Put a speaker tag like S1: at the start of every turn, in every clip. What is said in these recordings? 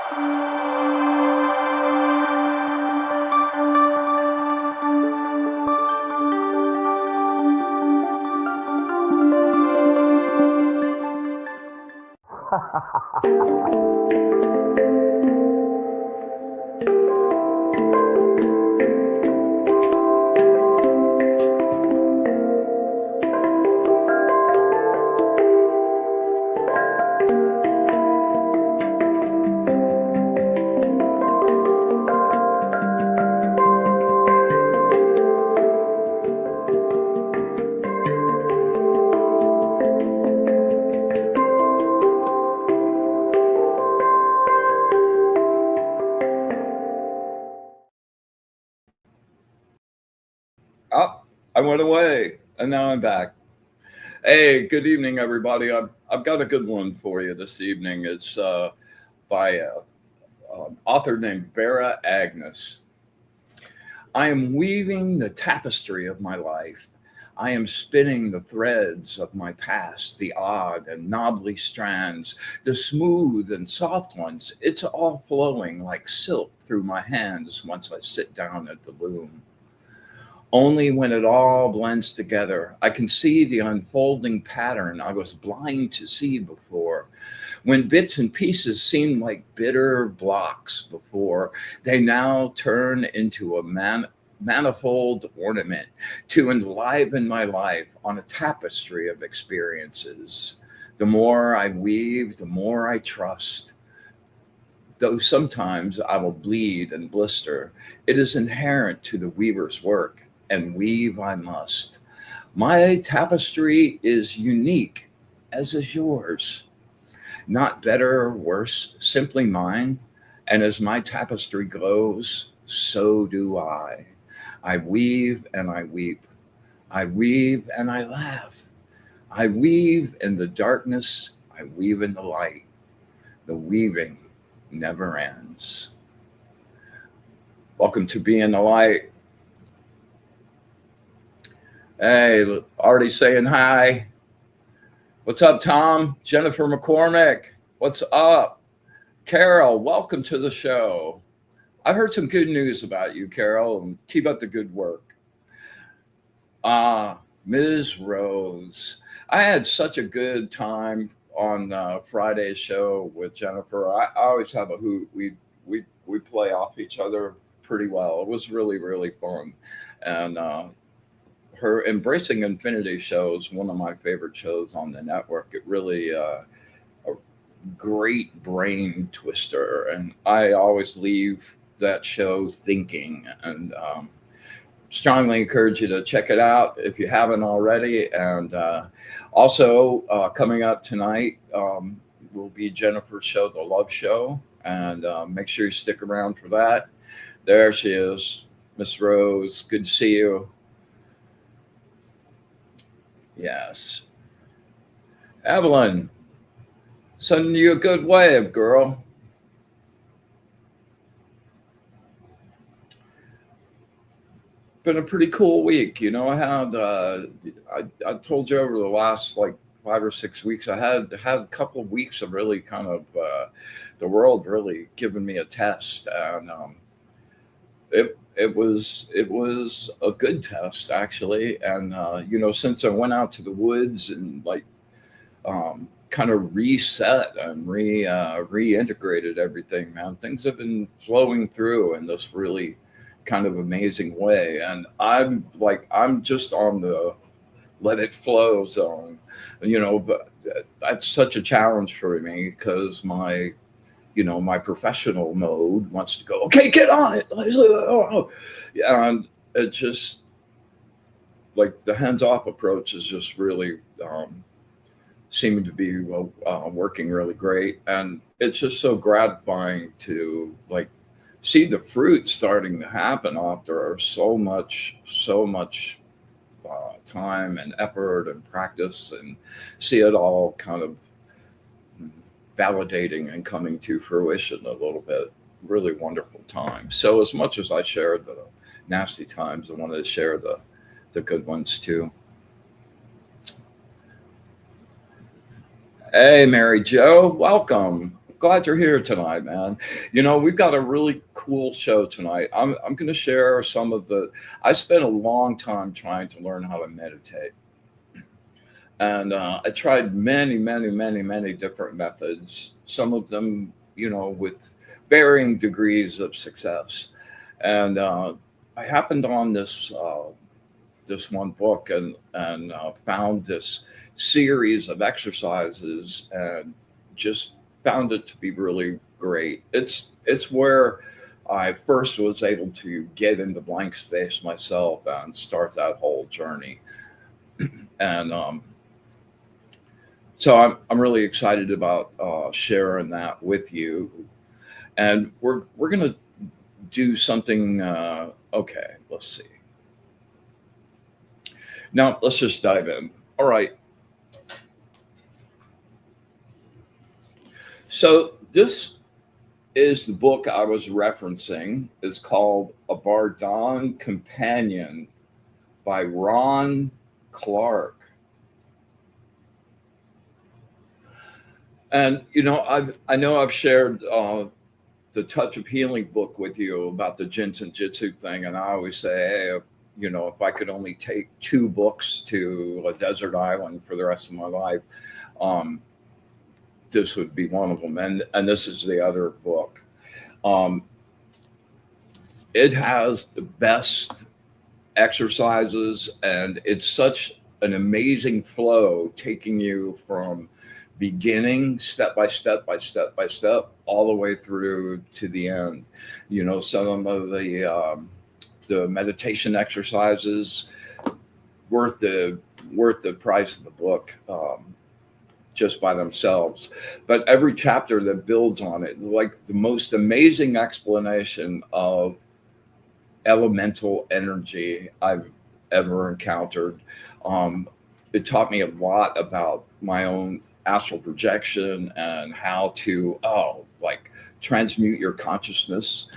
S1: Oh, I went away and now I'm back. Hey, good evening, everybody. I've got a good one for you this evening. It's by an author named Vera Agnes. I am weaving the tapestry of my life. I am spinning the threads of my past, the odd and knobbly strands, the smooth and soft ones. It's all flowing like silk through my hands once I sit down at the loom. Only when it all blends together, I can see the unfolding pattern I was blind to see before. When bits and pieces seemed like bitter blocks before, they now turn into a manifold ornament to enliven my life on a tapestry of experiences. The more I weave, the more I trust. Though sometimes I will bleed and blister, it is inherent to the weaver's work, and weave I must. My tapestry is unique, as is yours. Not better or worse, simply mine. And as my tapestry glows, so do I. I weave and I weep. I weave and I laugh. I weave in the darkness. I weave in the light. The weaving never ends. Welcome to Be in the Light. Hey, already saying hi. What's up, Tom? Jennifer McCormick. What's up? Carol, welcome to the show. I've heard some good news about you, Carol, and keep up the good work. Ms. Rose. I had such a good time on Friday's show with Jennifer. I always have a hoot. We play off each other pretty well. It was really, really fun. And her Embracing Infinity show is one of my favorite shows on the network. It really a great brain twister, and I always leave that show thinking. And strongly encourage you to check it out if you haven't already. And also coming up tonight will be Jennifer's show, The Love Show, and make sure you stick around for that. There she is, Miss Rose. Good to see you. Yes. Evelyn, sending you a good wave, girl. Been a pretty cool week. You know, I had, I told you over the last like 5 or 6 weeks, I had a couple of weeks of really kind of the world really giving me a test. And it was a good test actually. And you know, since I went out to the woods and like kind of reset and reintegrated everything, man, things have been flowing through in this really kind of amazing way. And I'm just on the let it flow zone, you know. But that's such a challenge for me because my professional mode wants to go, okay, get on it. And it just like the hands-off approach is just really seeming to be working really great. And it's just so gratifying to like see the fruit starting to happen after so much time and effort and practice, and see it all kind of validating and coming to fruition a little bit. Really wonderful time. So as much as I shared the nasty times, I wanted to share the good ones too. Hey, Mary Jo, welcome. glad you're here tonight, man. We've got a really cool show tonight. I'm going to share some of the. I spent a long time trying to learn how to meditate, and I tried many, many, many, many different methods. Some of them, with varying degrees of success. And I happened on this one book and found this series of exercises and just found it to be really great. It's where I first was able to get into blank space myself and start that whole journey. And so I'm really excited about sharing that with you. And we're gonna do something. Okay, let's see. Now let's just dive in. All right. So this is the book I was referencing. It's called A Bardon Companion by Ron Clark. And I know I've shared the Touch of Healing book with you about the Jinten Jitsu thing, and I always say, hey, if I could only take 2 books to a desert island for the rest of my life, this would be one of them. And this is the other book. It has the best exercises, and it's such an amazing flow, taking you from beginning step by step by step by step all the way through to the end. Some of the meditation exercises worth the price of the book just by themselves. But every chapter that builds on it, like the most amazing explanation of elemental energy I've ever encountered. It taught me a lot about my own astral projection and how to transmute your consciousness.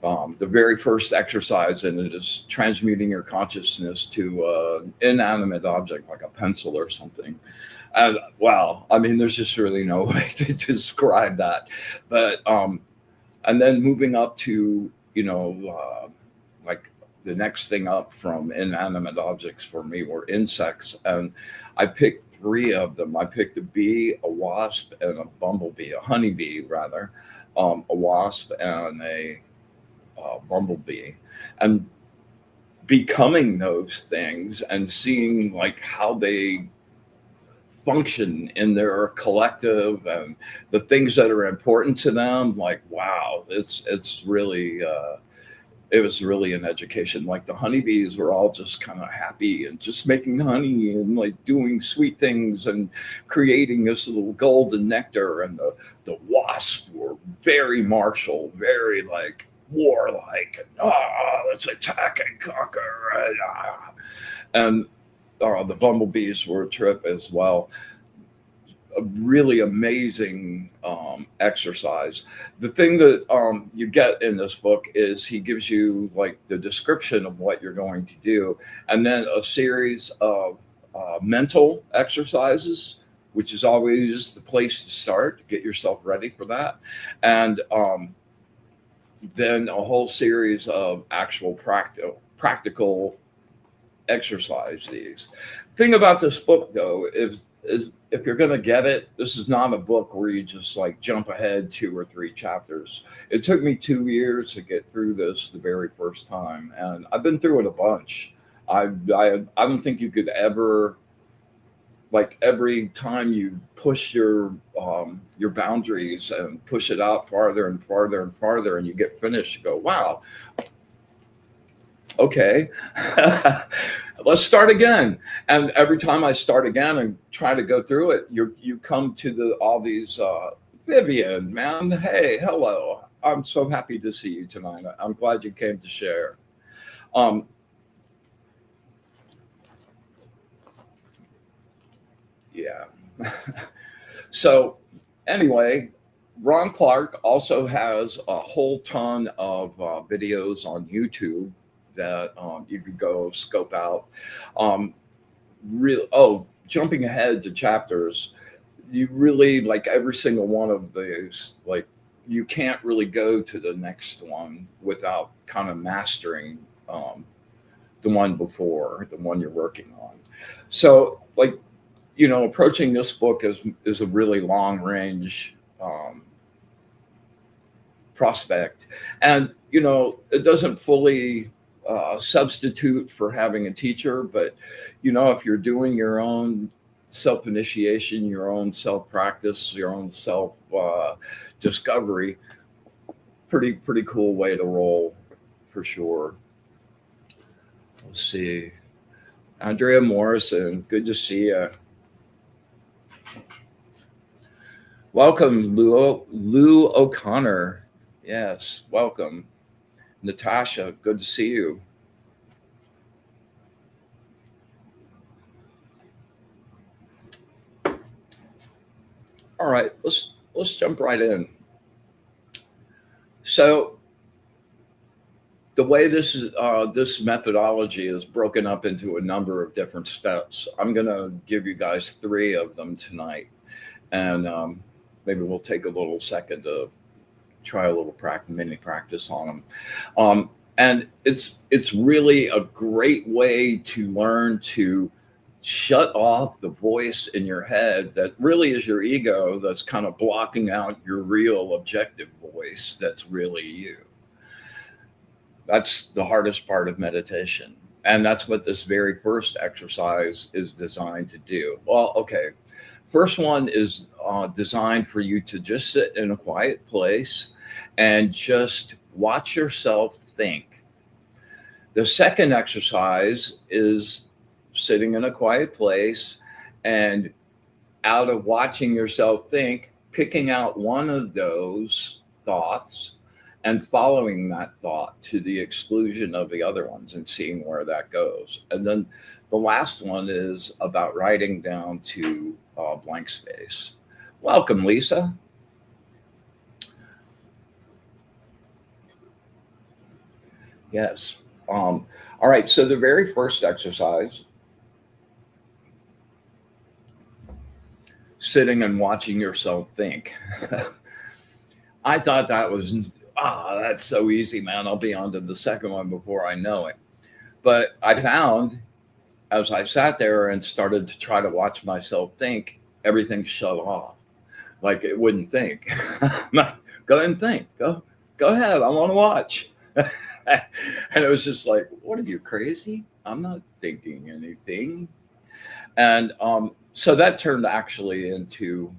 S1: The very first exercise in it is transmuting your consciousness to an inanimate object like a pencil or something. And wow, I mean, there's just really no way to describe that. But and then moving up to like the next thing up from inanimate objects for me were insects, and I picked 3 of them. I picked a bee, a wasp, and a bumblebee, a honeybee rather, a wasp and a bumblebee, and becoming those things and seeing like how they function in their collective and the things that are important to them. Like, wow, it's really it was really an education. Like the honeybees were all just kind of happy and just making honey and like doing sweet things and creating this little golden nectar. And the wasps were very martial, very like warlike. And, let's attack and conquer. And the bumblebees were a trip as well. A really amazing exercise. The thing that you get in this book is he gives you like the description of what you're going to do, and then a series of mental exercises, which is always the place to start, get yourself ready for that. And then a whole series of actual practical exercises. Thing about this book though is if you're going to get it, this is not a book where you just like jump ahead 2 or 3 chapters. It took me 2 years to get through this the very first time, and I've been through it a bunch. I don't think you could ever, like, every time you push your boundaries and push it out farther and farther and farther, and you get finished, you go, wow, okay, let's start again. And every time I start again and try to go through it, you come to all these, Vivian, man, hey, hello. I'm so happy to see you tonight. I'm glad you came to share. Yeah. So anyway, Ron Clark also has a whole ton of videos on YouTube that you could go scope out. Jumping ahead to chapters, you really like every single one of these, like you can't really go to the next one without kind of mastering um, the one before, the one you're working on. So, like, approaching this book is a really long range prospect, and it doesn't fully substitute for having a teacher, but if you're doing your own self initiation, your own self practice, your own self discovery, pretty cool way to roll for sure. Let's see. Andrea Morrison, good to see you. Welcome, Lou O'Connor. Yes, welcome. Natasha, good to see you. All right, let's jump right in. So the way this methodology is broken up into a number of different steps. I'm going to give you guys 3 of them tonight, and maybe we'll take a little second to try a little mini practice on them. And it's really a great way to learn to shut off the voice in your head that really is your ego, that's kind of blocking out your real objective voice that's really you. That's the hardest part of meditation. And that's what this very first exercise is designed to do. Well, okay. First one is designed for you to just sit in a quiet place and just watch yourself think. The second exercise is sitting in a quiet place and, out of watching yourself think, picking out one of those thoughts and following that thought to the exclusion of the other ones and seeing where that goes. And then the last one is about writing down to blank space. Welcome, Lisa. Yes. All right. So the very first exercise, sitting and watching yourself think. I thought that was, that's so easy, man. I'll be on to the second one before I know it. But I found, as I sat there and started to try to watch myself think, everything shut off. Like it wouldn't think. Go ahead and think. Go ahead. I want to watch. And it was just like, what are you, crazy? I'm not thinking anything. And so that turned actually into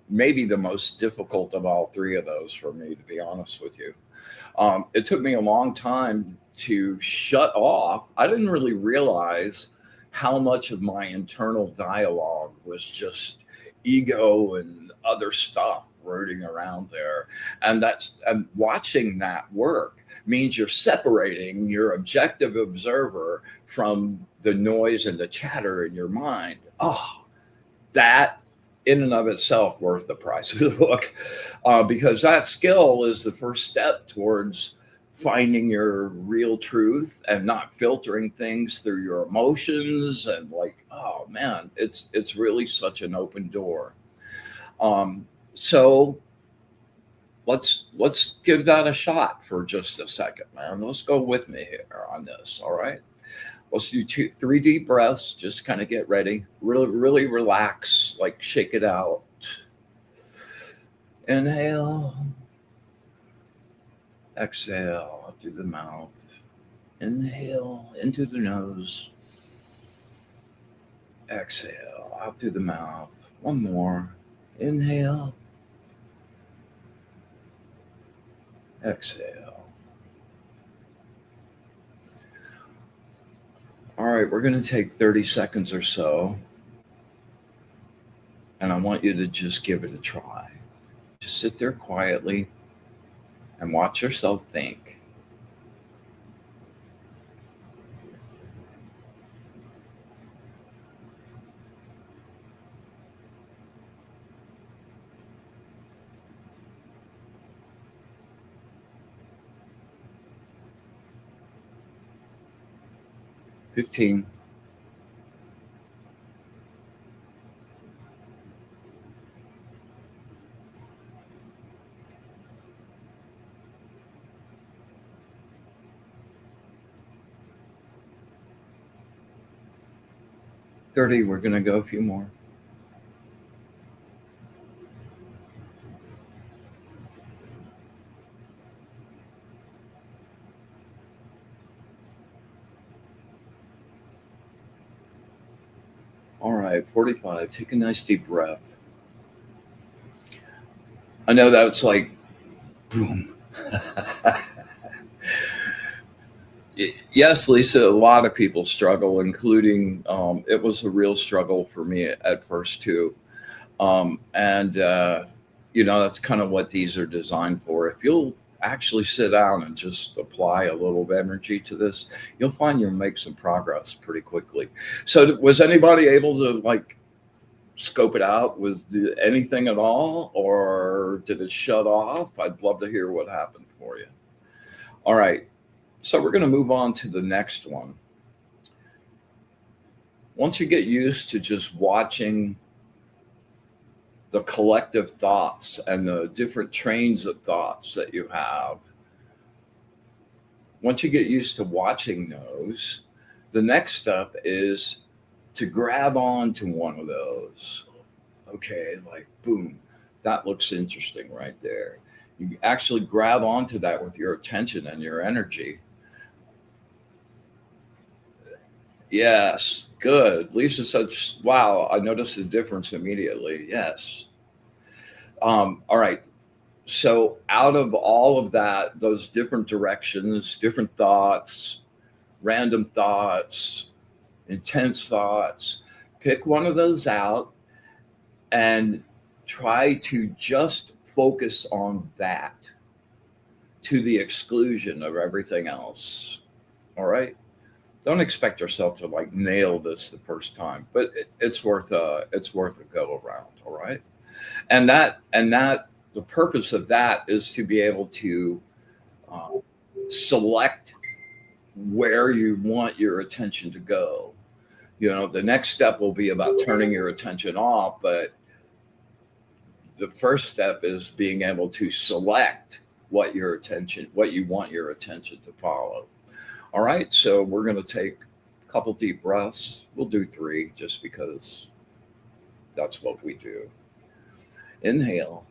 S1: maybe the most difficult of all 3 of those for me, to be honest with you. It took me a long time to shut off. I didn't really realize how much of my internal dialogue was just ego and other stuff rooting around there. And watching that work means you're separating your objective observer from the noise and the chatter in your mind. Oh, that in and of itself worth the price of the book, because that skill is the first step towards finding your real truth and not filtering things through your emotions. And like, oh man, it's really such an open door. So let's give that a shot for just a second, man. Let's go with me here on this. All right. Let's do 3 deep breaths. Just kind of get ready. Really relax, like shake it out. Inhale. Exhale out through the mouth. Inhale into the nose. Exhale out through the mouth. One more. Inhale. Exhale. All right, we're going to take 30 seconds or so. And I want you to just give it a try. Just sit there quietly and watch yourself think. $15. 30. We're going to go a few more. All right, 45. Take a nice deep breath. I know that's like boom. Yes, Lisa, a lot of people struggle, including it was a real struggle for me at first, too. And, that's kind of what these are designed for. If you'll actually sit down and just apply a little of energy to this, you'll find you'll make some progress pretty quickly. So, was anybody able to like scope it out? Was anything at all, or did it shut off? I'd love to hear what happened for you. All right. So, we're going to move on to the next one. Once you get used to just watching the collective thoughts and the different trains of thoughts that you have, once you get used to watching those, the next step is to grab on to one of those. Okay, like boom, that looks interesting right there. You actually grab onto that with your attention and your energy. Yes, good. Lisa said, wow, I noticed the difference immediately. Yes. All right. So, out of all of that, those different directions, different thoughts, random thoughts, intense thoughts, pick one of those out and try to just focus on that to the exclusion of everything else. All right. Don't expect yourself to like nail this the first time, but it's worth a go around. All right. And that the purpose of that is to be able to uh, select where you want your attention to go. The next step will be about turning your attention off, but the first step is being able to select what you want your attention to follow. All right, so we're going to take a couple deep breaths. We'll do 3 just because that's what we do. Inhale,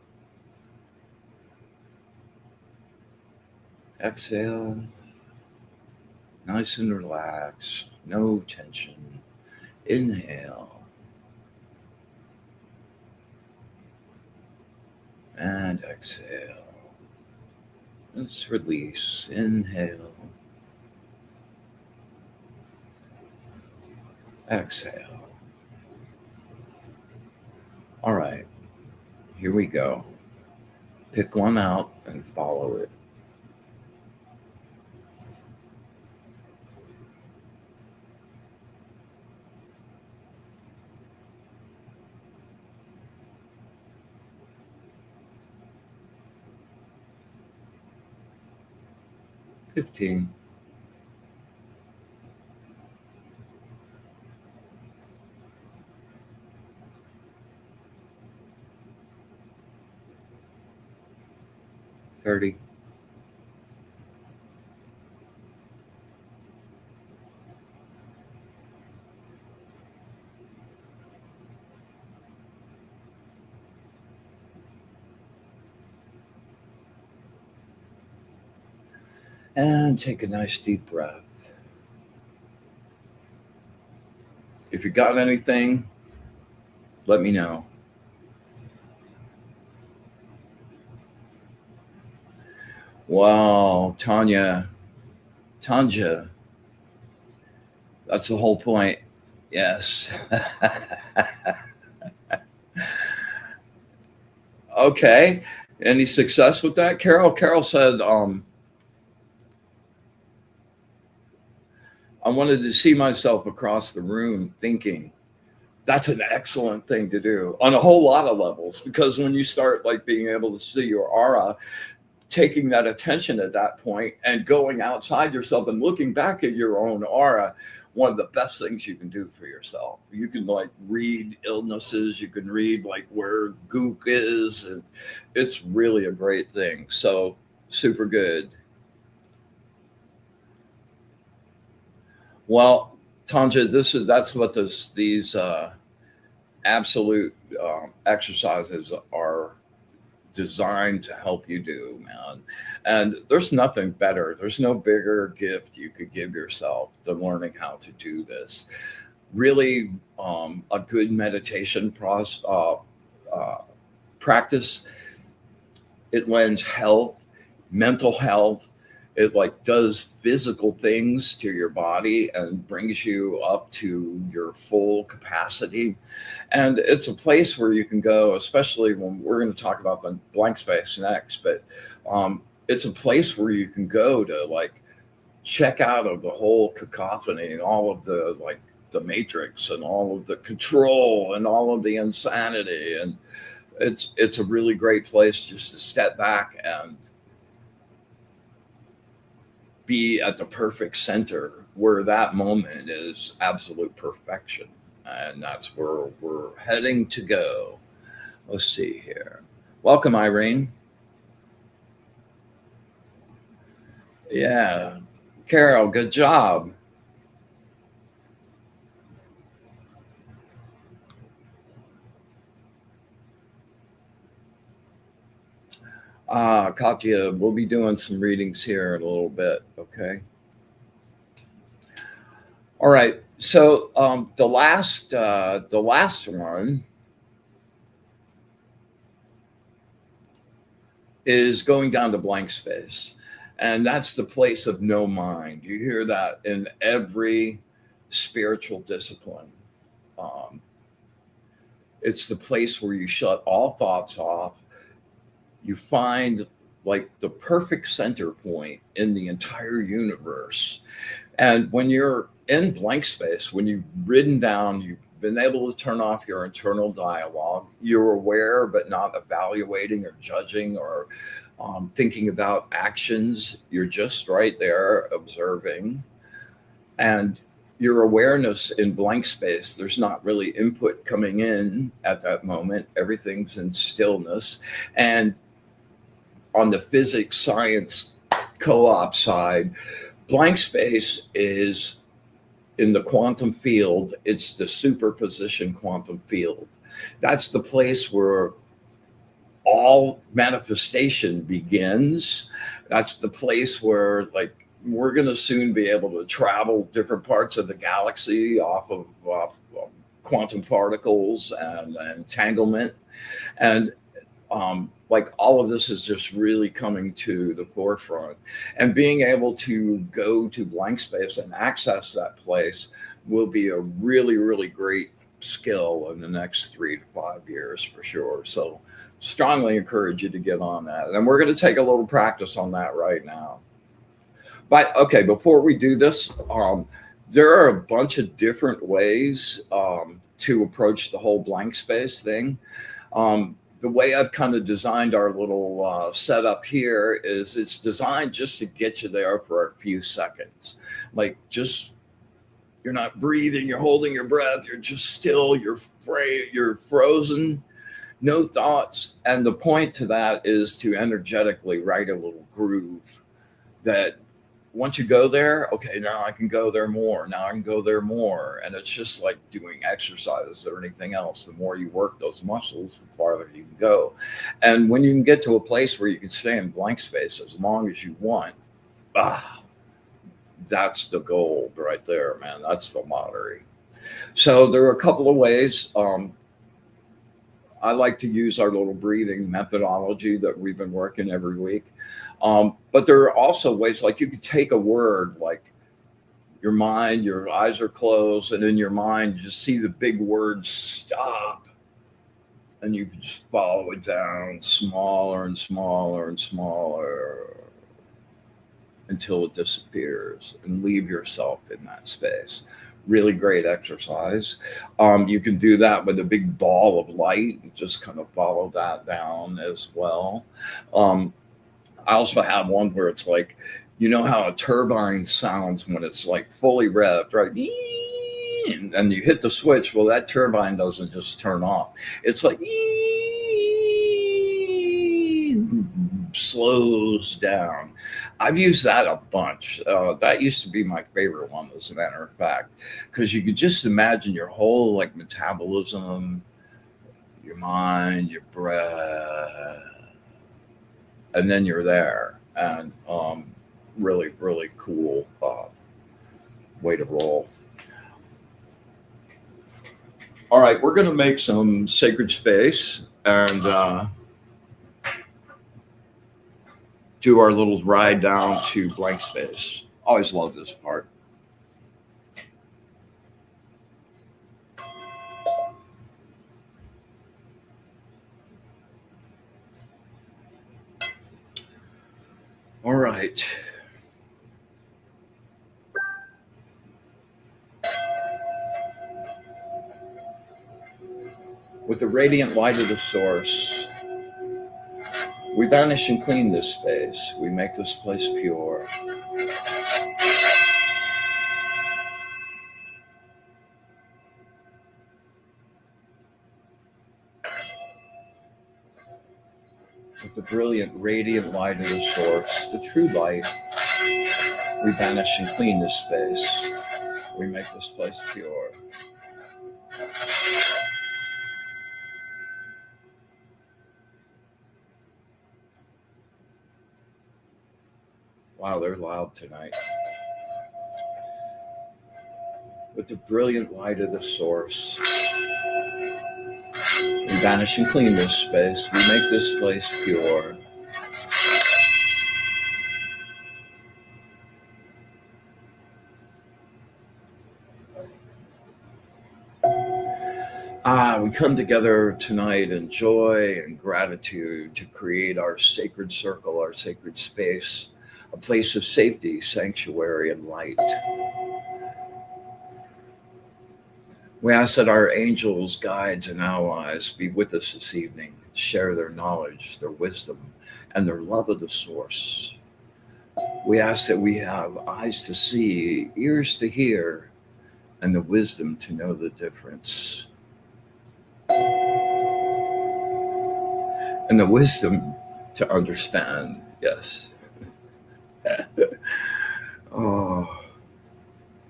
S1: exhale, nice and relaxed, no tension. Inhale and exhale. Let's release. Inhale, exhale. All right, here we go. Pick one out and follow it. $15. 30. 'And take a nice deep breath. If you got anything, let me know. Wow, Tanja, that's the whole point. Yes. Okay. Any success with that, Carol? Carol said, I wanted to see myself across the room thinking. That's an excellent thing to do on a whole lot of levels, because when you start like being able to see your aura, taking that attention at that point and going outside yourself and looking back at your own aura, one of the best things you can do for yourself. You can like read illnesses, you can read like where gook is, and it's really a great thing. So super good. Well, Tanja, that's what these absolute exercises are designed to help you do, man. And there's nothing better. There's no bigger gift you could give yourself than learning how to do this. Really, a good meditation practice. It lends health, mental health. It like does physical things to your body and brings you up to your full capacity. And it's a place where you can go, especially when we're going to talk about the blank space next, but it's a place where you can go to like check out of the whole cacophony and all of the like the matrix and all of the control and all of the insanity. And it's a really great place just to step back and be at the perfect center where that moment is absolute perfection. And that's where we're heading to go. Let's see here. Welcome, Irene. Yeah. Carol, good job. Katya, we'll be doing some readings here in a little bit. Okay. All right. So the last one is going down to blank space, and that's the place of no mind. You hear that in every spiritual discipline. Um, it's the place where you shut all thoughts off. You find like the perfect center point in the entire universe. And when you're in blank space, when you've ridden down, you've been able to turn off your internal dialogue, you're aware but not evaluating or judging or thinking about actions. You're just right there observing. And your awareness in blank space, there's not really input coming in at that moment. Everything's in stillness. And on the physics science co-op side, blank space is in the quantum field, it's the superposition quantum field. That's the place where all manifestation begins. That's the place where like we're going to soon be able to travel different parts of the galaxy off of quantum particles and entanglement. And like all of this is just really coming to the forefront, and being able to go to blank space and access that place will be a really, really great skill in the next 3 to 5 years for sure. So strongly encourage you to get on that. And we're going to take a little practice on that right now. But okay, before we do this, there are a bunch of different ways to approach the whole blank space thing. The way I've kind of designed our little setup here is it's designed just to get you there for a few seconds. Like just, you're not breathing, you're holding your breath, you're just still, you're frozen, no thoughts. And the point to that is to energetically write a little groove that once you go there, okay, now I can go there more. Now I can go there more. And it's just like doing exercises or anything else. The more you work those muscles, the farther you can go. And when you can get to a place where you can stay in blank space as long as you want, that's the gold right there, man. That's the lottery. So there are a couple of ways. I like to use our little breathing methodology that we've been working every week. But there are also ways like you could take a word like your mind, your eyes are closed, and in your mind, you just see the big word stop. And you can just follow it down smaller and smaller and smaller until it disappears, and leave yourself in that space. Really great exercise. You can do that with a big ball of light and just kind of follow that down as well. I also have one where it's like, you know how a turbine sounds when it's like fully revved, right? And you hit the switch. Well, that turbine doesn't just turn off. It's like, slows down. I've used that a bunch. That used to be my favorite one, as a matter of fact, because you could just imagine your whole like metabolism, your mind, your breath, and then you're there. And really, really cool way to roll. All right, we're going to make some sacred space and do our little ride down to blank space. Always love this part. All right. With the radiant light of the source, we banish and clean this space. We make this place pure. With the brilliant, radiant light of the source, the true light, we banish and clean this space. We make this place pure. Wow, they're loud tonight. With the brilliant light of the source, we banish and clean this space. We make this place pure. We come together tonight in joy and gratitude to create our sacred circle, our sacred space, a place of safety, sanctuary, and light. We ask that our angels, guides, and allies be with us this evening, share their knowledge, their wisdom, and their love of the source. We ask that we have eyes to see, ears to hear, and the wisdom to know the difference. And the wisdom to understand, yes. Oh.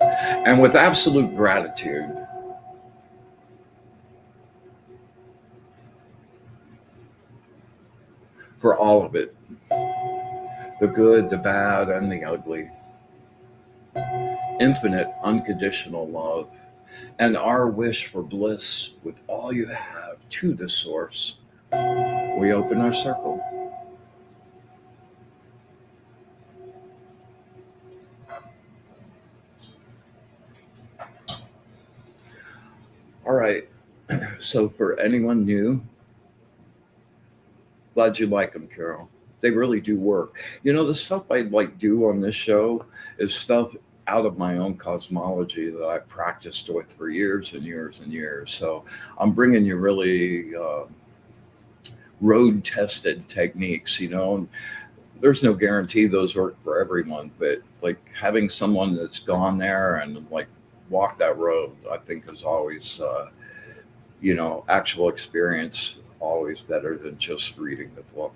S1: And with absolute gratitude, for all of it, the good, the bad, and the ugly, infinite, unconditional love, and our wish for bliss with all you have to the source, we open our circle. All right. So for anyone new, glad you like them, Carol. They really do work. You know, the stuff I like do on this show is stuff out of my own cosmology that I practiced with for years and years and years. So I'm bringing you really road tested techniques, you know. And there's no guarantee those work for everyone, but like having someone that's gone there and like walked that road, I think is always, actual experience always better than just reading the book.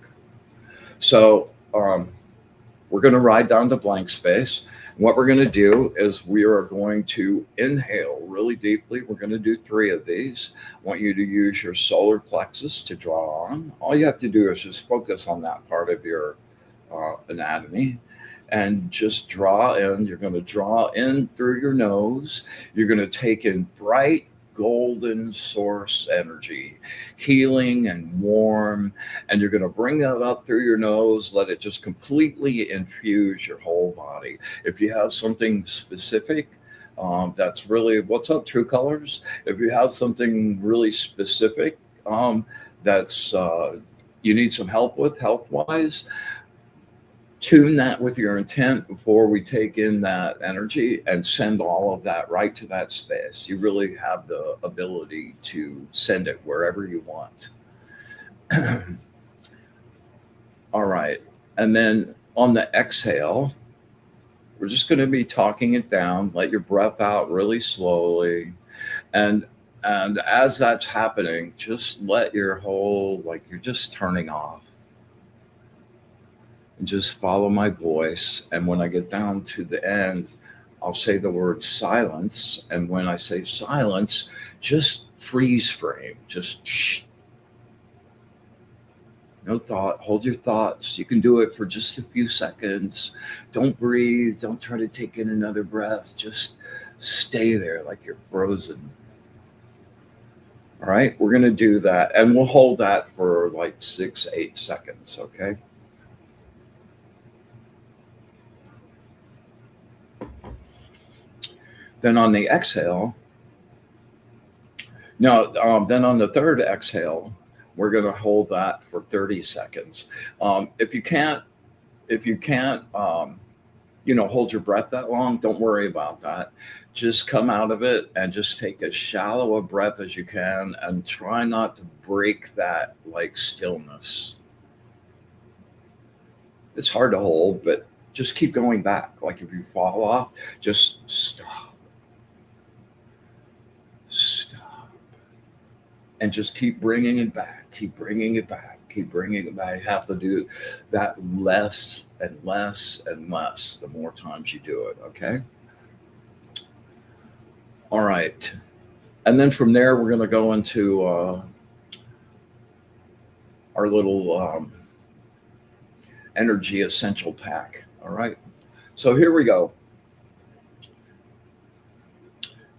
S1: So we're going to ride down to blank space. What we're going to do is we are going to inhale really deeply. We're going to do 3 of these. I want you to use your solar plexus to draw on. All you have to do is just focus on that part of your anatomy and just draw in. You're going to draw in through your nose. You're going to take in bright golden source energy, healing and warm, and you're going to bring that up through your nose. Let it just completely infuse your whole body. If you have something specific, that's really what's up, True Colors. If you have something really specific that's you need some help with health wise, tune that with your intent before we take in that energy and send all of that right to that space. You really have the ability to send it wherever you want. All right. And then on the exhale, we're just going to be talking it down. Let your breath out really slowly. And as that's happening, just let your whole, like you're just turning off. and just follow my voice. And when I get down to the end, I'll say the word silence. And when I say silence, just freeze frame, just shh, no thought, hold your thoughts. You can do it for just a few seconds. Don't breathe, don't try to take in another breath. Just stay there like you're frozen. All right, we're going to do that. And we'll hold that for like 6, 8 seconds, okay? Then on the exhale, then on the third exhale, we're going to hold that for 30 seconds. If you can't, hold your breath that long, don't worry about that. Just come out of it and just take as shallow a breath as you can and try not to break that like stillness. It's hard to hold, but just keep going back. Like if you fall off, just stop. Stop. And just keep bringing it back. Keep bringing it back. Keep bringing it back. You have to do that less and less and less the more times you do it, okay? All right. And then from there, we're going to go into our little energy essential pack. All right. So here we go.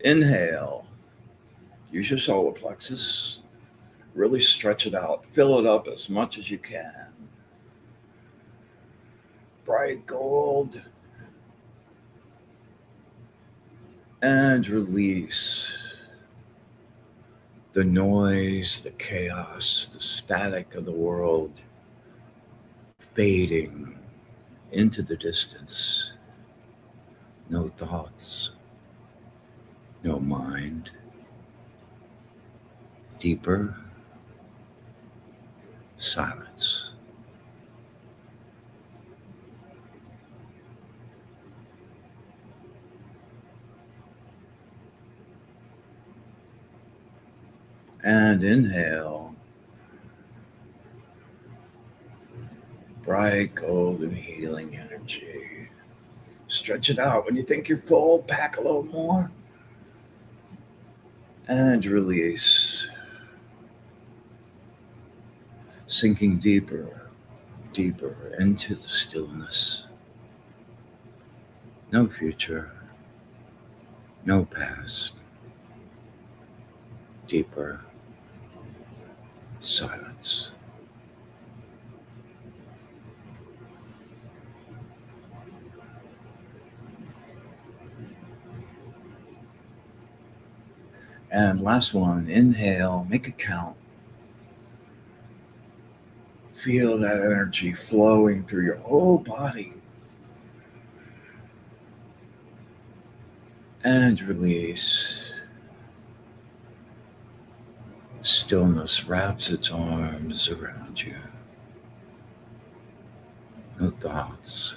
S1: Inhale. Use your solar plexus. Really stretch it out. Fill it up as much as you can. Bright gold. And release the noise, the chaos, the static of the world fading into the distance. No thoughts, no mind. Deeper silence. And inhale. Bright golden healing energy. Stretch it out. When you think you're full, pack a little more. And release. Sinking deeper, deeper into the stillness. No future, no past. Deeper silence. And last one, inhale, make a count. Feel that energy flowing through your whole body. And release. Stillness wraps its arms around you. No thoughts.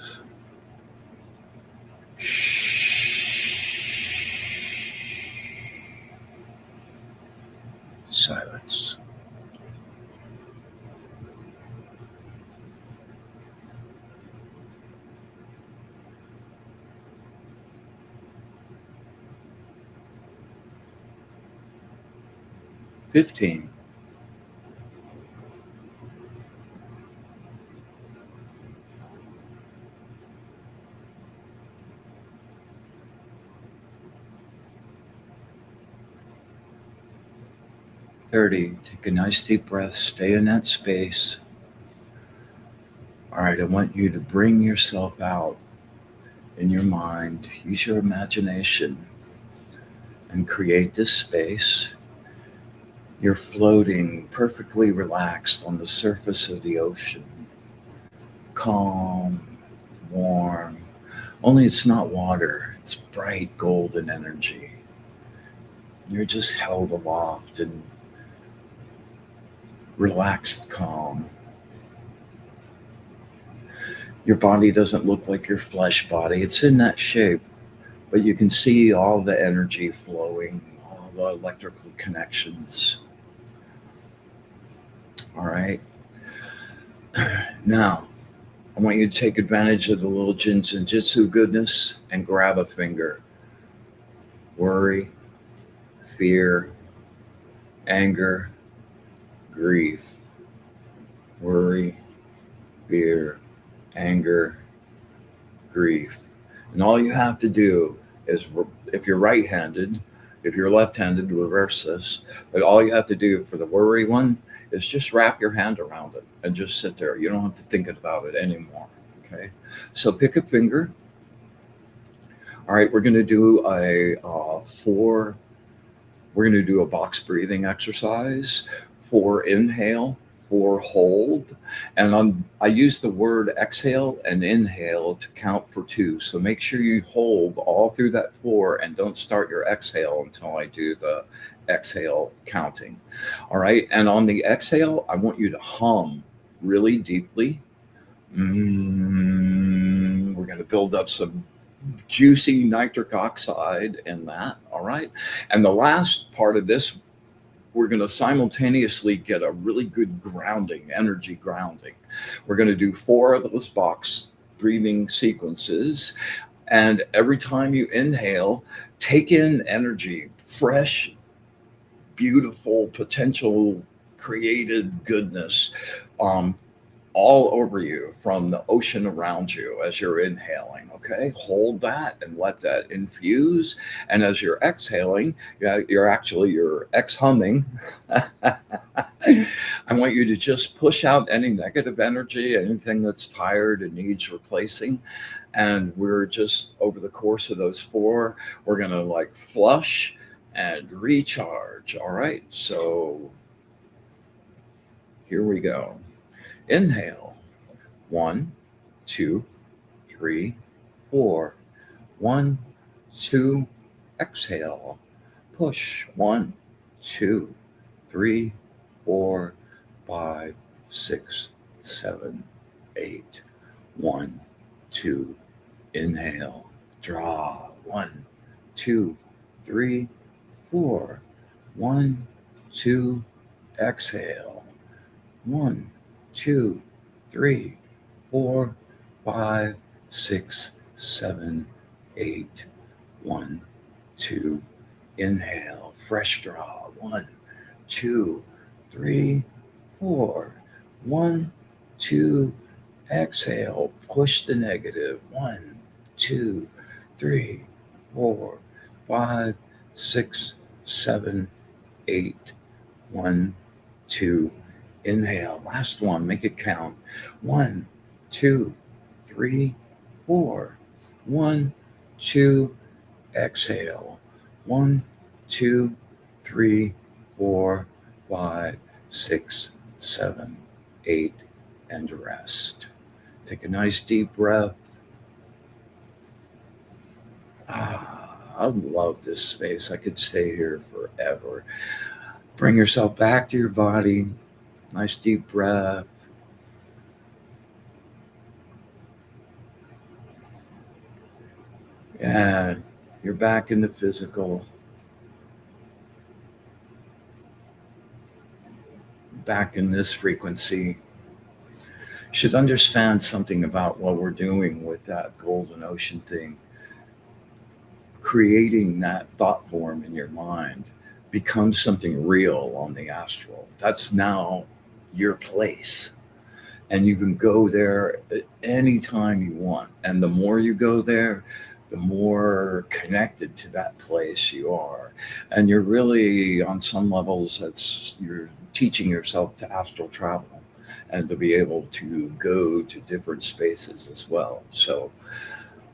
S1: Silence. $15. $30. Take a nice deep breath. Stay in that space. All right, I want you to bring yourself out in your mind. Use your imagination and create this space. You're floating perfectly relaxed on the surface of the ocean. Calm, warm. Only it's not water. It's bright golden energy. You're just held aloft and relaxed calm. Your body doesn't look like your flesh body. It's in that shape, but you can see all the energy flowing, all the electrical connections. All right. Now, I want you to take advantage of the little jitsu goodness and grab a finger. Worry, fear, anger, grief. Worry, fear, anger, grief. And all you have to do is, if you're right-handed, if you're left-handed, reverse this. But all you have to do for the worry one is just wrap your hand around it and just sit there. You don't have to think about it anymore. Okay. So pick a finger. All right. We're going to do we're going to do a box breathing exercise. 4 inhale, 4 hold. And I use the word exhale and inhale to count for 2. So make sure you hold all through that 4 and don't start your exhale until I do the exhale counting. All right. And on the exhale, I want you to hum really deeply. We're going to build up some juicy nitric oxide in that. All right. And the last part of this, we're going to simultaneously get a really good grounding, energy grounding. We're going to do 4 of those box breathing sequences. And every time you inhale, take in energy, fresh, beautiful, potential created goodness, all over you from the ocean around you as you're inhaling. Okay, hold that and let that infuse. And as you're exhaling, you're ex-humming. I want you to just push out any negative energy, anything that's tired and needs replacing. And we're just, over the course of those 4, we're going to like flush and recharge. All right, so here we go. Inhale, 1, 2, 3, 4. 1, 2, exhale, push. 1, 2, 3, 4, 5, 6, 7, 8. 1, 2, inhale, draw. 1, 2, 3, 4. 1, 2, exhale. 1, 2, 3, 4, 5, 6, 7, 8. 1, 2, inhale, fresh draw. 1, 2, 3, 4. 1, 2, exhale, push the negative. 1, 2, 3, 4, 5, 6, 7, 8. 1, 2, inhale. Last one, make it count. 1, 2, 3, 4. 1, 2, exhale. 1, 2, 3, 4, 5, 6, 7, 8, and rest. Take a nice deep breath. I love this space. I could stay here forever. Bring yourself back to your body. Nice deep breath. And you're back in the physical. Back in this frequency. You should understand something about what we're doing with that golden ocean thing. Creating that thought form in your mind becomes something real on the astral. That's now your place. And you can go there at any time you want. And the more you go there, the more connected to that place you are. And you're really, on some levels, you're teaching yourself to astral travel and to be able to go to different spaces as well. So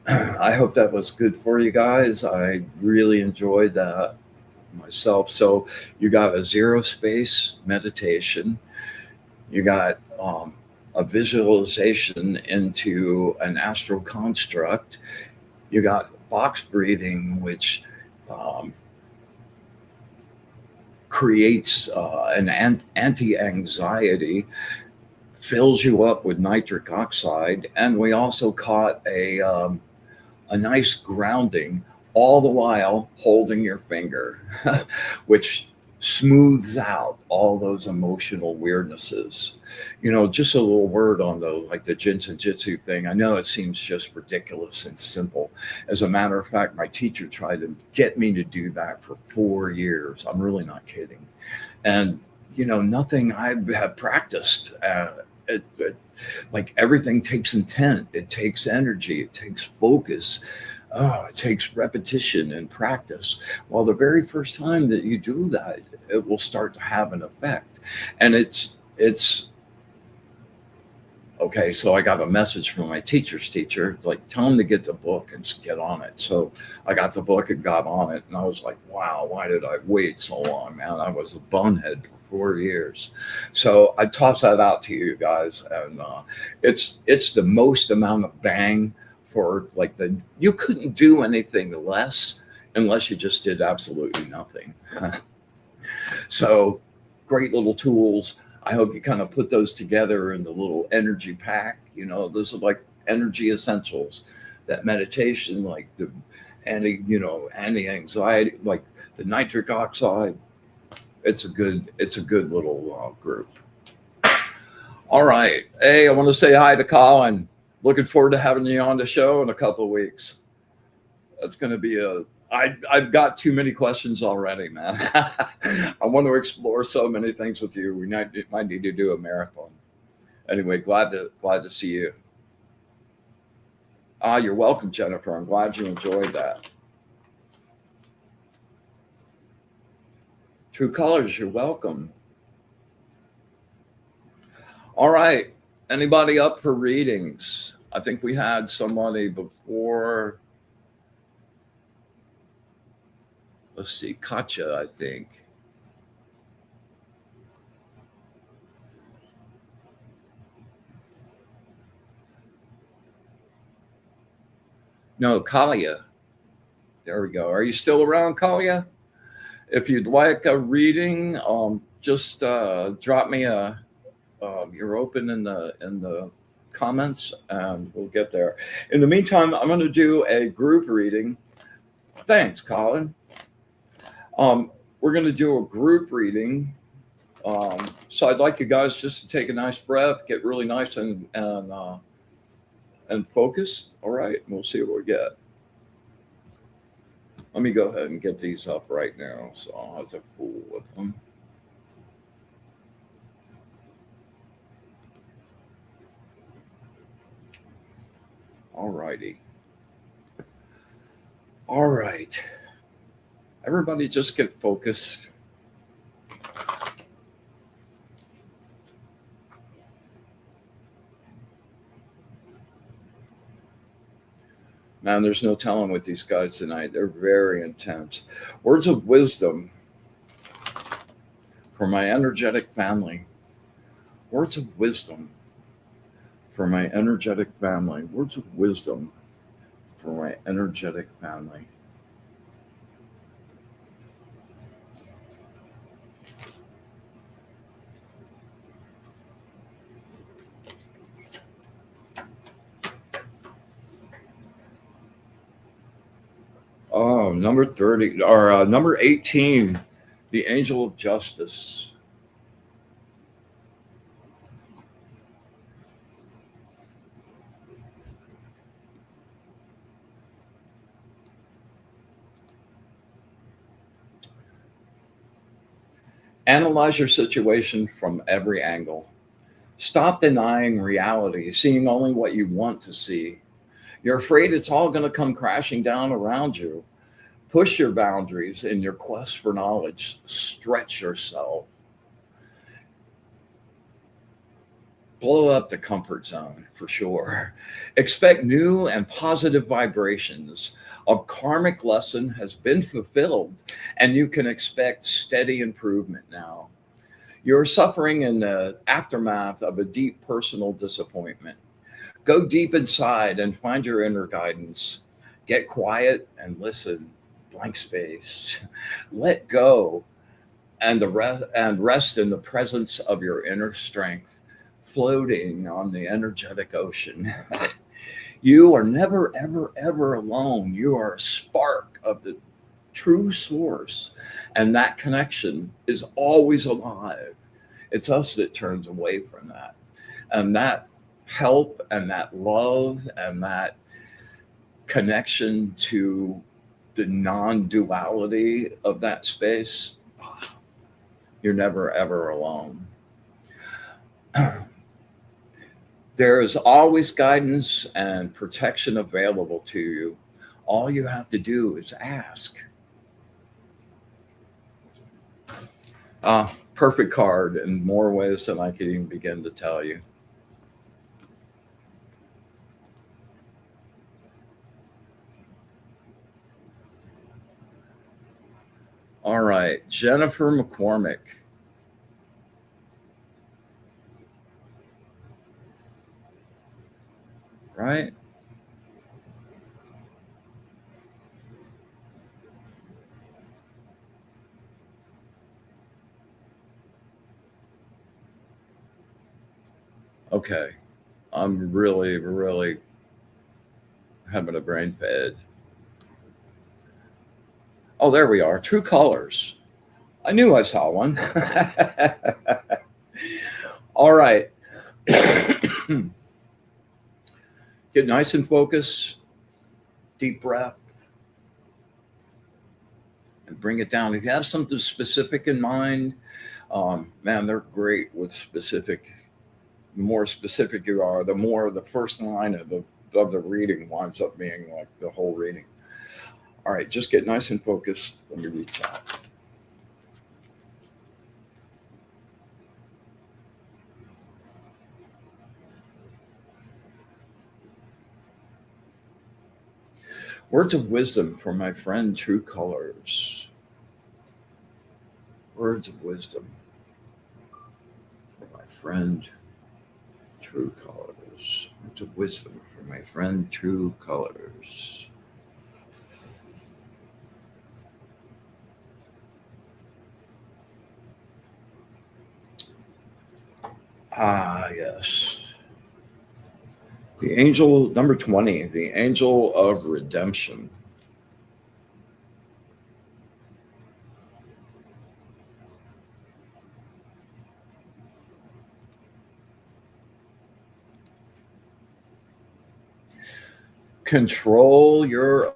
S1: I hope that was good for you guys. I really enjoyed that myself. So you got a 0 space meditation. You got a visualization into an astral construct. You got box breathing, which creates an anti-anxiety, fills you up with nitric oxide. And we also caught a nice grounding, all the while holding your finger, which smooths out all those emotional weirdnesses. Just a little word on the Jinsen Jitsu thing. I know it seems just ridiculous and simple. As a matter of fact, my teacher tried to get me to do that for 4 years. I'm really not kidding. And, nothing I have practiced. Like everything takes intent, it takes energy, it takes focus. Oh, it takes repetition and practice. Well, the very first time that you do that, it will start to have an effect. And it's okay. So I got a message from my teacher's teacher, like, tell him to get the book and just get on it. So I got the book and got on it, and I was like, wow, why did I wait so long, man? I was a bonehead for 4 years. So I toss that out to you guys, and it's the most amount of bang for you couldn't do anything less unless you just did absolutely nothing. So great little tools. I hope you kind of put those together in the little energy pack. Those are like energy essentials. That meditation, like the anti-anxiety, like the nitric oxide. It's a good little group. All right. Hey, I want to say hi to Colin. Looking forward to having you on the show in a couple of weeks. That's going to be I've got too many questions already, man. I want to explore so many things with you. We might need to do a marathon. Anyway, glad to see you. You're welcome, Jennifer. I'm glad you enjoyed that. True Colors, you're welcome. All right. Anybody up for readings? I think we had somebody before. Let's see, Katja, I think. No, Kalia. There we go. Are you still around, Kalia? If you'd like a reading, just drop me a. You're open in the comments, and we'll get there. In the meantime, I'm going to do a group reading. Thanks, Colin. We're going to do a group reading. So I'd like you guys just to take a nice breath, get really nice and focused. All right, we'll see what we get. Let me go ahead and get these up right now, so I'll have to fool with them. All righty. All right. Everybody just get focused. Man, there's no telling with these guys tonight. They're very intense. Words of wisdom for my energetic family. Words of wisdom for my energetic family. Words of wisdom for my energetic family. Oh, number 30 or number 18, the angel of justice. Analyze your situation from every angle. Stop denying reality, seeing only what you want to see. You're afraid it's all going to come crashing down around you. Push your boundaries in your quest for knowledge. Stretch yourself. Blow up the comfort zone for sure. Expect new and positive vibrations. A karmic lesson has been fulfilled, and you can expect steady improvement now. You're suffering in the aftermath of a deep personal disappointment. Go deep inside and find your inner guidance. Get quiet and listen. Blank space. Let go and rest in the presence of your inner strength, floating on the energetic ocean. You are never, ever, ever alone. You are a spark of the true source. And that connection is always alive. It's us that turns away from that. And that help and that love and that connection to the non duality of that space, you're never ever alone. There is always guidance and protection available to you. All you have to do is ask. Perfect card in more ways than I could even begin to tell you. All right, Jennifer McCormick. Right? Okay. I'm really, really having a brain fade. Oh, there we are. True colors. I knew I saw one. All right. Get nice and focused. Deep breath and bring it down. If you have something specific in mind, man, they're great with specific. The more specific you are, the more the first line of the reading winds up being like the whole reading. All right, just get nice and focused. Let me reach out. Words of wisdom for my friend True Colors. Words of wisdom for my friend True Colors. Words of wisdom for my friend True Colors. Ah, yes. The angel, number 20, the angel of redemption. Control your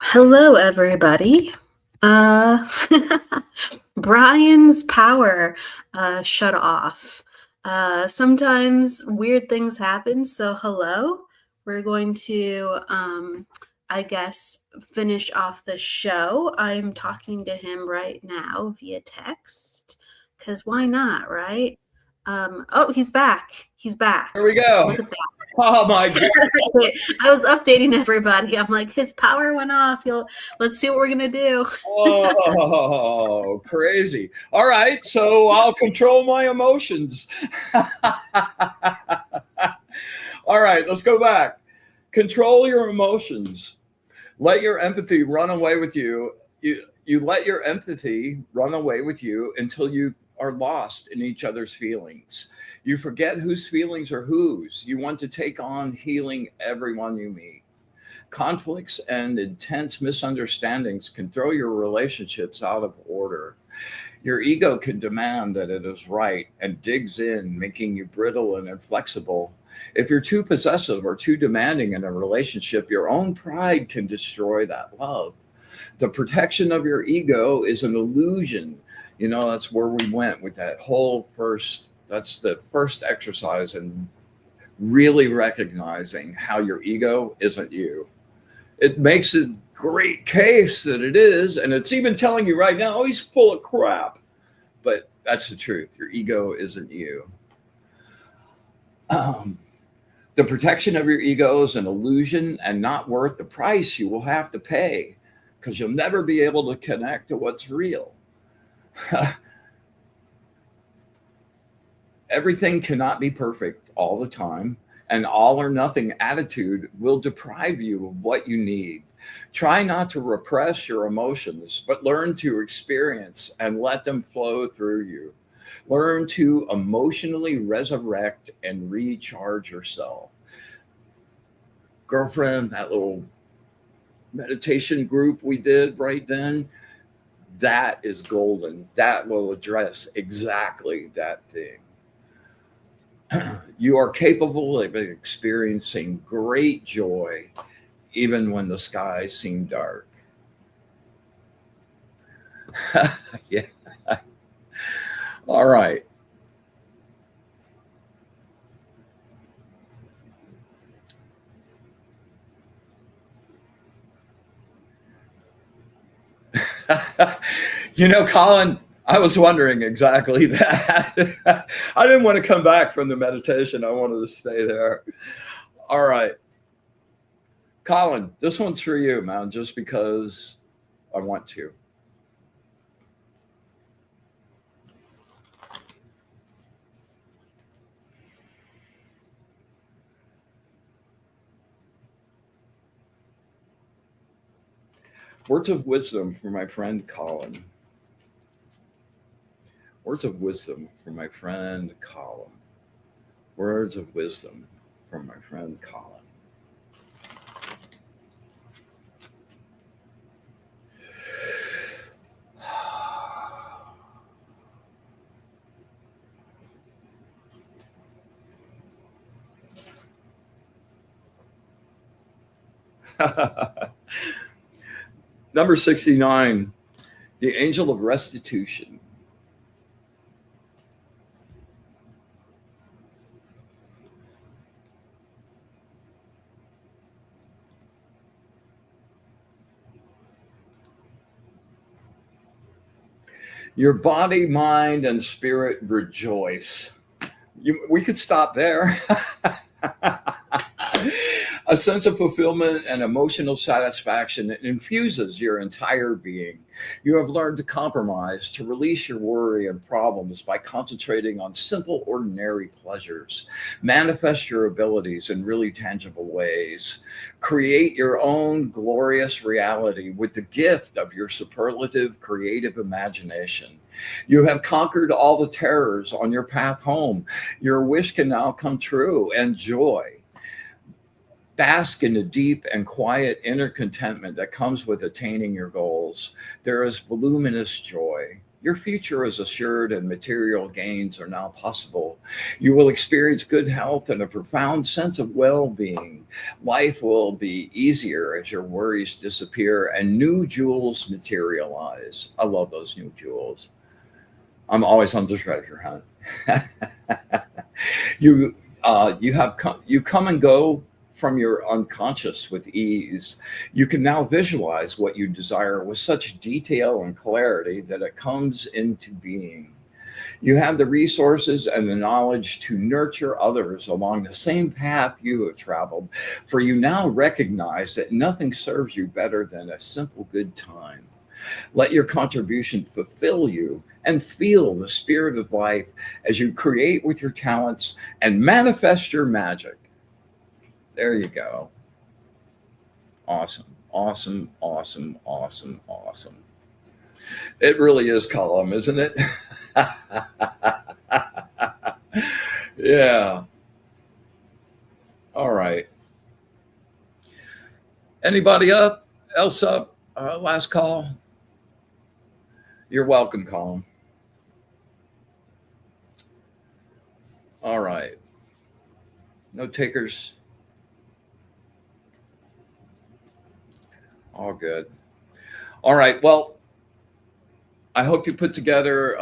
S2: Hello, everybody. Uh, Brian's power shut off. Sometimes weird things happen. So, hello. We're going to, I guess, finish off the show. I'm talking to him right now via text because why not, right? Oh, he's back. He's back.
S1: Here we go.
S2: Look at that.
S1: Oh my God.
S2: I was updating everybody. I'm like, his power went off. Let's see what we're gonna do.
S1: Oh, crazy. All right. So I'll control my emotions. All right. Let's go back. Control your emotions. Let your empathy run away with you. You let your empathy run away with you until you are lost in each other's feelings. You forget whose feelings are whose. You want to take on healing everyone you meet. Conflicts and intense misunderstandings can throw your relationships out of order. Your ego can demand that it is right and digs in, making you brittle and inflexible. If you're too possessive or too demanding in a relationship, your own pride can destroy that love. The protection of your ego is an illusion. That's where we went with that whole that's the first exercise in really recognizing how your ego isn't you. It makes a great case that it is, and it's even telling you right now, oh, he's full of crap. But that's the truth. Your ego isn't you. Um, the protection of your ego is an illusion and not worth the price you will have to pay, because you'll never be able to connect to what's real. Everything cannot be perfect all the time. An all or nothing attitude will deprive you of what you need. Try not to repress your emotions, but learn to experience and let them flow through you. Learn to emotionally resurrect and recharge yourself. Girlfriend, that little meditation group we did right then, that is golden. That will address exactly that thing. You are capable of experiencing great joy even when the skies seem dark. Yeah. All right. Colin, I was wondering exactly that. I didn't want to come back from the meditation. I wanted to stay there. All right. Colin, this one's for you, man, just because I want to. Words of wisdom for my friend Colin. Words of wisdom from my friend Colin. Words of wisdom from my friend Colin. Number 69, the angel of restitution. Your body, mind, and spirit rejoice. We could stop there. A sense of fulfillment and emotional satisfaction infuses your entire being. You have learned to compromise, to release your worry and problems by concentrating on simple, ordinary pleasures. Manifest your abilities in really tangible ways. Create your own glorious reality with the gift of your superlative creative imagination. You have conquered all the terrors on your path home. Your wish can now come true. Enjoy. Bask in the deep and quiet inner contentment that comes with attaining your goals. There is voluminous joy. Your future is assured and material gains are now possible. You will experience good health and a profound sense of well being. Life will be easier as your worries disappear and new jewels materialize. I love those new jewels. I'm always on the treasure hunt. You come and go from your unconscious with ease. You can now visualize what you desire with such detail and clarity that it comes into being. You have the resources and the knowledge to nurture others along the same path you have traveled, for you now recognize that nothing serves you better than a simple good time. Let your contribution fulfill you and feel the spirit of life as you create with your talents and manifest your magic. There you go. Awesome, awesome, awesome, awesome, awesome. It really is column, isn't it? Yeah. All right. Anybody else up? Last call. You're welcome, column. All right. No takers. All good. All right. Well, I hope you put together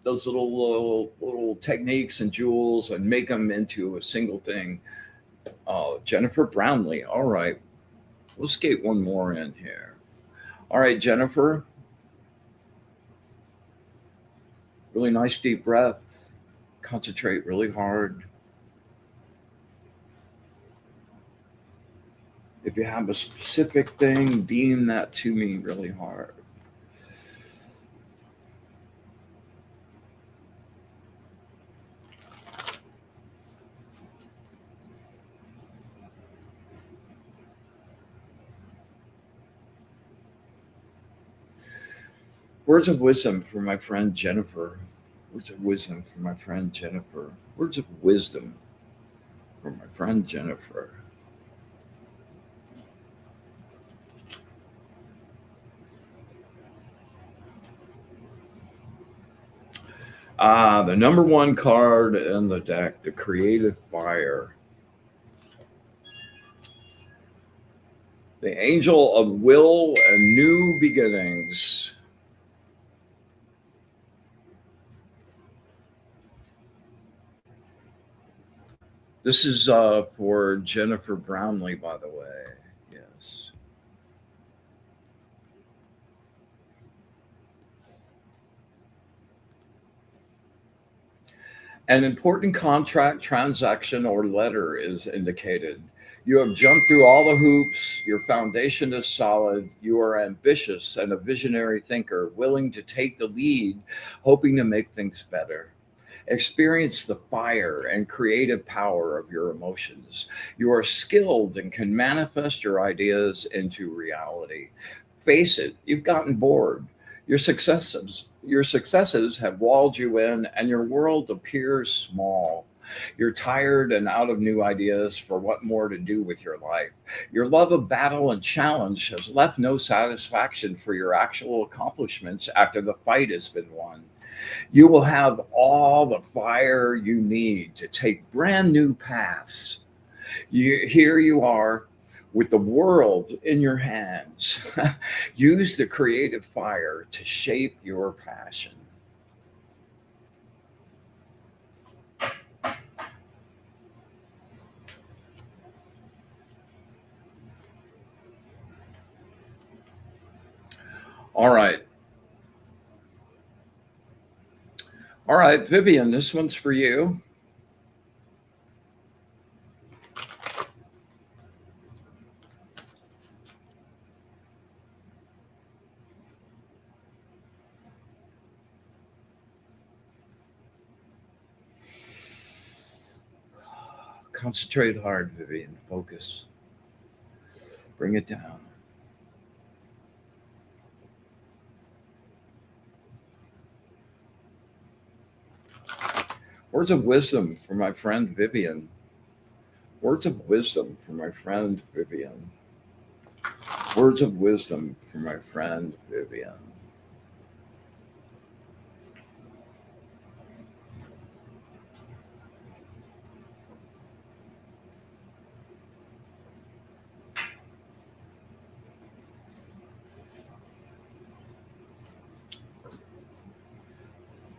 S1: those little techniques and jewels and make them into a single thing. Jennifer Brownlee. All right. Let's get one more in here. All right, Jennifer. Really nice deep breath. Concentrate really hard. If you have a specific thing, beam that to me really hard. Words of wisdom for my friend Jennifer. Words of wisdom for my friend Jennifer. Words of wisdom for my friend Jennifer. The number one card in the deck, the creative fire. The angel of will and new beginnings. This is for Jennifer Brownlee, by the way. Yes. An important contract, transaction, or letter is indicated. You have jumped through all the hoops. Your foundation is solid. You are ambitious and a visionary thinker, willing to take the lead, hoping to make things better. Experience the fire and creative power of your emotions. You are skilled and can manifest your ideas into reality. Face it, you've gotten bored. Your successes have walled you in, and your world appears small. You're tired and out of new ideas for what more to do with your life. Your love of battle and challenge has left no satisfaction for your actual accomplishments after the fight has been won. You will have all the fire you need to take brand new paths. Here you are with the world in your hands. Use the creative fire to shape your passion. All right. All right, Vivian, this one's for you. Concentrate hard, Vivian. Focus. Bring it down. Words of wisdom for my friend Vivian. Words of wisdom for my friend Vivian. Words of wisdom for my friend Vivian.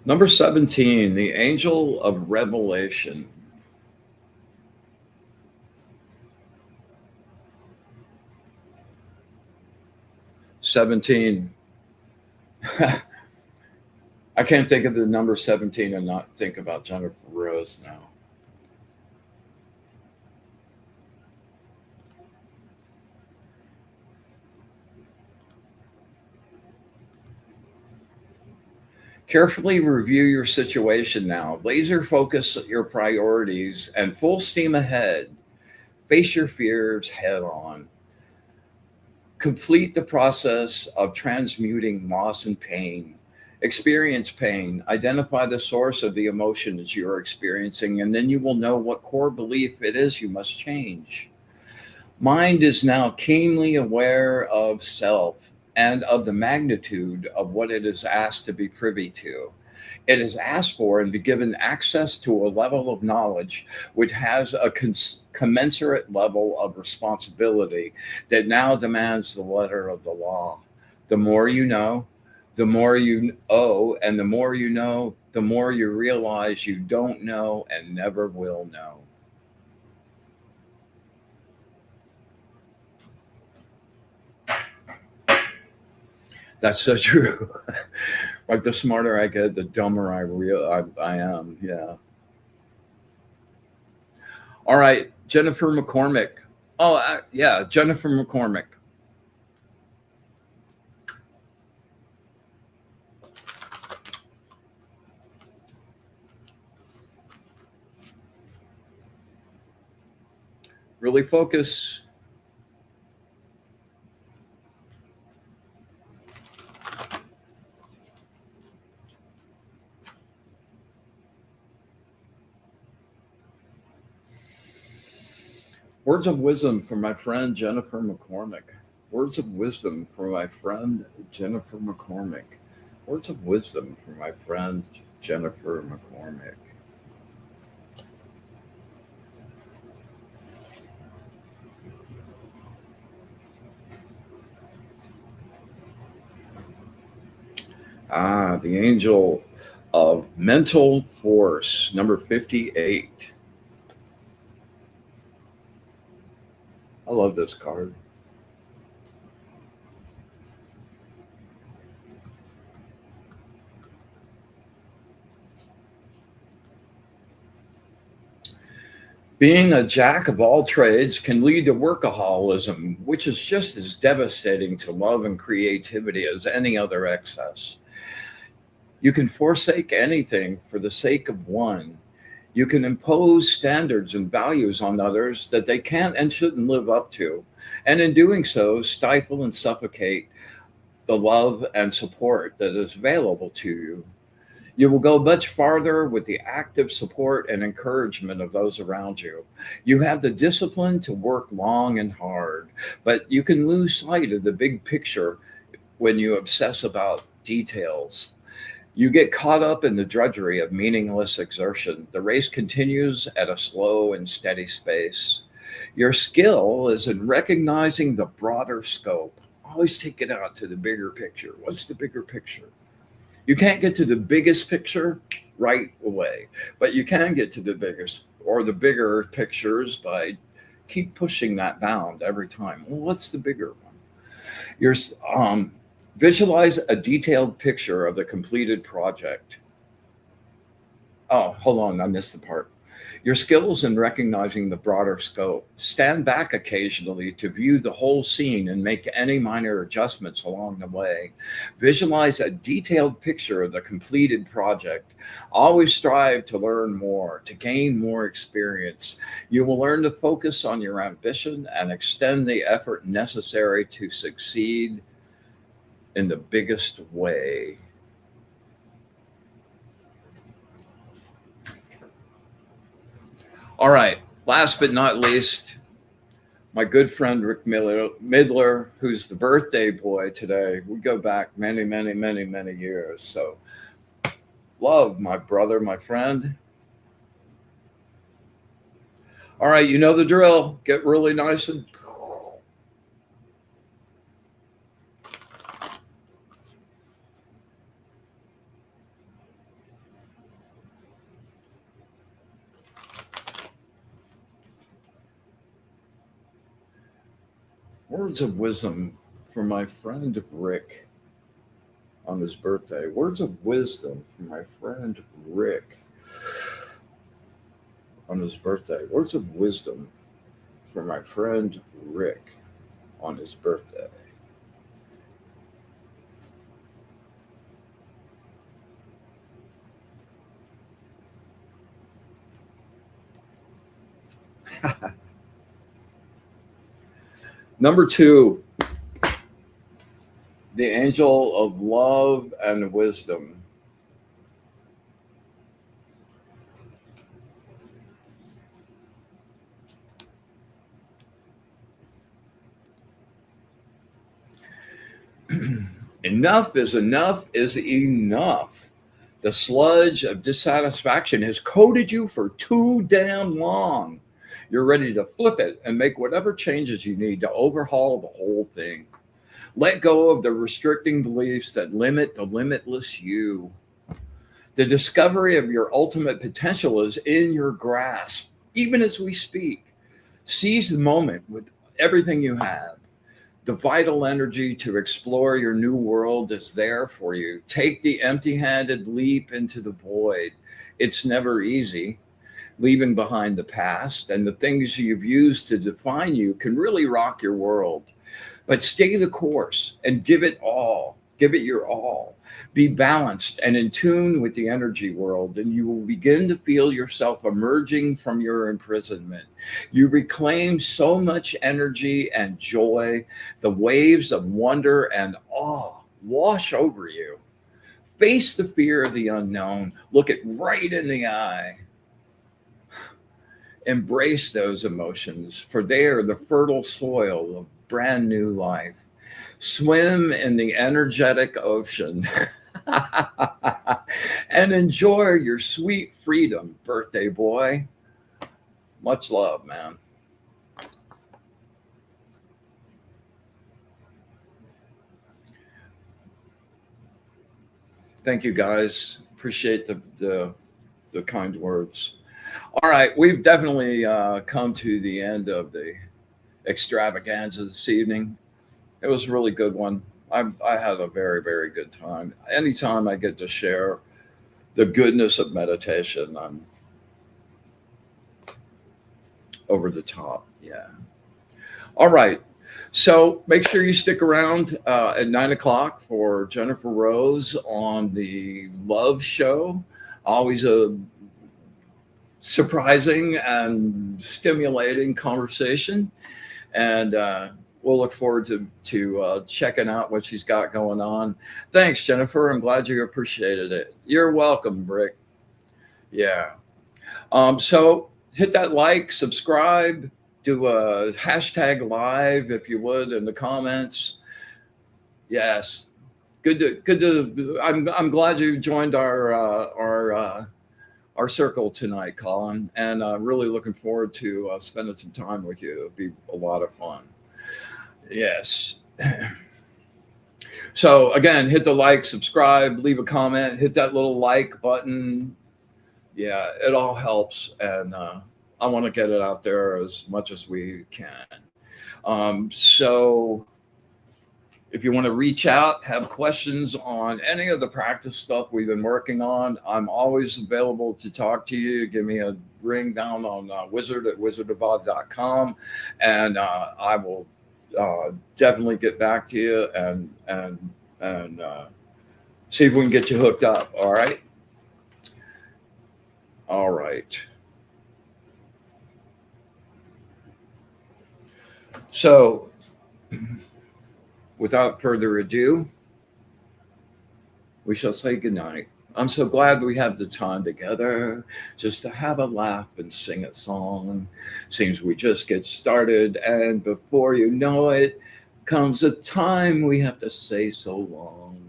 S1: Number 17, the angel of revelation. 17. I can't think of the number 17 and not think about Jennifer Rose now. Carefully review your situation now. Laser focus your priorities and full steam ahead. Face your fears head on. Complete the process of transmuting loss and pain. Experience pain, identify the source of the emotions you're experiencing, and then you will know what core belief it is you must change. Mind is now keenly aware of self and of the magnitude of what it is asked to be privy to. It is asked for and be given access to a level of knowledge which has a commensurate level of responsibility that now demands the letter of the law. The more you know, the more you owe, and the more you know, the more you realize you don't know and never will know. That's so true. Like the smarter I get, the dumber I am. Yeah. All right, Jennifer McCormick. Oh, yeah, Jennifer McCormick. Really focus. Words of wisdom from my friend Jennifer McCormick. Words of wisdom from my friend Jennifer McCormick. Words of wisdom from my friend Jennifer McCormick. The angel of mental force, number 58. I love this card. Being a jack of all trades can lead to workaholism, which is just as devastating to love and creativity as any other excess. You can forsake anything for the sake of one. You can impose standards and values on others that they can't and shouldn't live up to. And in doing so, stifle and suffocate the love and support that is available to you. You will go much farther with the active support and encouragement of those around you. You have the discipline to work long and hard, but you can lose sight of the big picture when you obsess about details. You get caught up in the drudgery of meaningless exertion. The race continues at a slow and steady pace. Your skill is in recognizing the broader scope. Always take it out to the bigger picture. What's the bigger picture? You can't get to the biggest picture right away, but you can get to the biggest or the bigger pictures by keep pushing that bound every time. Well, what's the bigger one? You're visualize a detailed picture of the completed project. Oh, hold on, I missed the part. Your skills in recognizing the broader scope. Stand back occasionally to view the whole scene and make any minor adjustments along the way. Visualize a detailed picture of the completed project. Always strive to learn more, to gain more experience. You will learn to focus on your ambition and extend the effort necessary to succeed in the biggest way. All right, last but not least, my good friend Rick Midler, who's the birthday boy today. We go back many, many, many, many years. So, love, my brother, my friend. All right, you know the drill. Get really nice and Words of wisdom for my friend Rick on his birthday. Words of wisdom for my friend Rick on his birthday. Words of wisdom for my friend Rick on his birthday. Number two, the angel of love and wisdom. Enough is enough is enough. The sludge of dissatisfaction has coated you for too damn long. You're ready to flip it and make whatever changes you need to overhaul the whole thing. Let go of the restricting beliefs that limit the limitless you. The discovery of your ultimate potential is in your grasp, even as we speak. Seize the moment with everything you have. The vital energy to explore your new world is there for you. Take the empty handed leap into the void. It's never easy. Leaving behind the past and the things you've used to define you can really rock your world. But stay the course and give it all. Give it your all. Be balanced and in tune with the energy world, and you will begin to feel yourself emerging from your imprisonment. You reclaim so much energy and joy. The waves of wonder and awe wash over you. Face the fear of the unknown. Look it right in the eye. Embrace those emotions, for they are the fertile soil of brand new life. Swim in the energetic ocean and enjoy your sweet freedom, birthday boy. Much love, man. Thank you, guys. Appreciate the kind words. All right, we've definitely come to the end of the extravaganza this evening. It was a really good one. I had a very, very good time. Anytime I get to share the goodness of meditation, I'm over the top. Yeah. All right. So make sure you stick around at 9 o'clock for Jennifer Rose on the Love Show. Always a surprising and stimulating conversation. And we'll look forward to checking out what she's got going on. Thanks, Jennifer. I'm glad you appreciated it. You're welcome, Rick. Yeah. So hit that like, subscribe, do a hashtag live if you would in the comments. Yes. Good to. I'm glad you joined our circle tonight, Colin, and really looking forward to spending some time with you. It'll be a lot of fun. Yes. So again, hit the like, subscribe, leave a comment, hit that little like button. Yeah, it all helps, and I want to get it out there as much as we can. So if you want to reach out, have questions on any of the practice stuff we've been working on, I'm always available to talk to you. Give me a ring down on wizard@wizardofod.com, and I will definitely get back to you and see if we can get you hooked up. All right. All right. So, without further ado, we shall say goodnight. I'm so glad we have the time together just to have a laugh and sing a song. Seems we just get started, and before you know it, comes a time we have to say so long.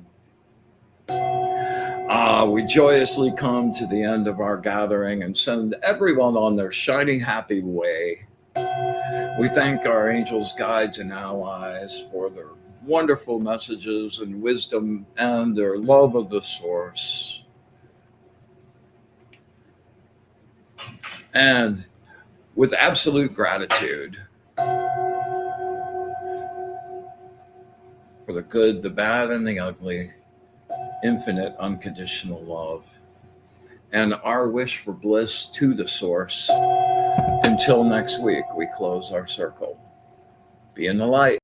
S1: We joyously come to the end of our gathering and send everyone on their shiny, happy way. We thank our angels, guides, and allies for their wonderful messages and wisdom and their love of the source. And with absolute gratitude, the good, the bad, and the ugly, infinite unconditional love, and our wish for bliss to the source. Until next week, we close our circle. Be in the light.